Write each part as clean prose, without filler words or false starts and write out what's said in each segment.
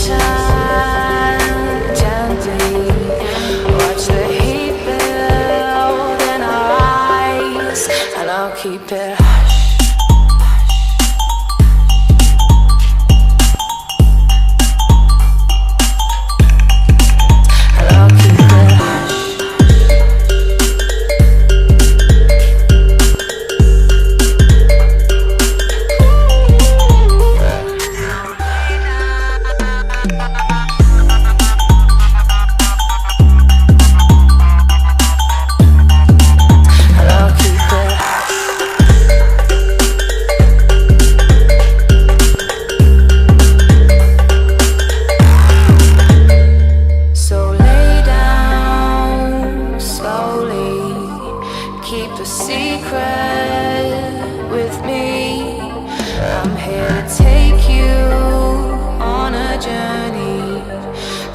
tension gently. Watch the heat build in our eyes, and I'll keep it hush. Keep a secret with me. I'm here to take you on a journey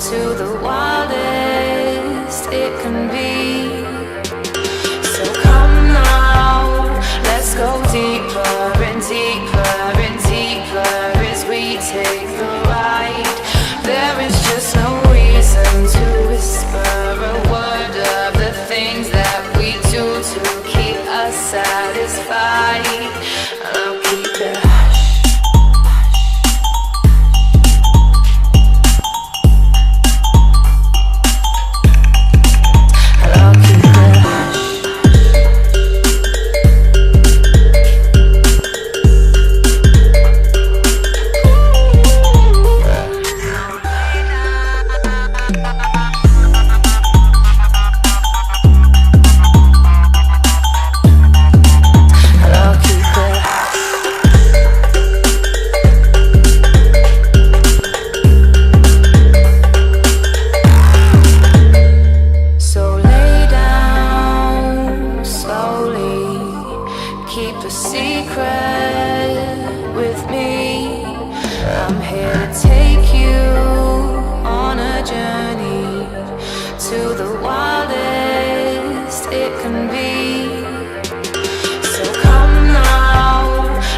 to the wildest it can be. So come now, let's go deeper and deeper and deeper as we take the ride. There is just no reason to whisper a word of the things that we do to keep us satisfied. I'll keep it hush. I'll keep it hush. Keep a secret with me. I'm here to take you on a journey to the wildest it can be. So come now,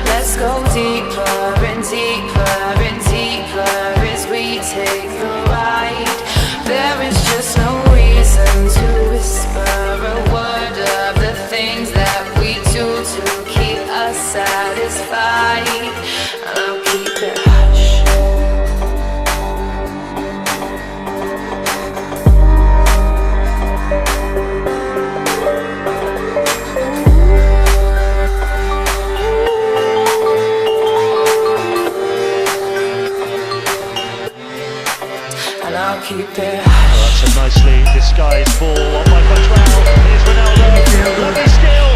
let's go deeper and deeper and deeper as we take the ride. There is just no reason to whisper a word of the things that we do to keep us satisfied. I'll keep it hush. And I'll keep it hush. Oh, that's a nicely disguised ball on by Patrao. Here's Ronaldo. Lovely skill.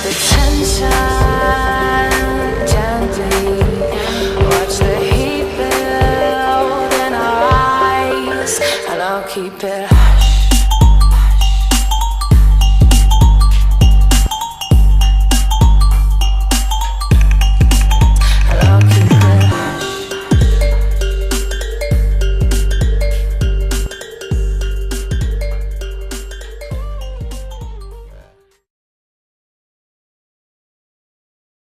The tension gently. Watch the heat build in our eyes, and I'll keep it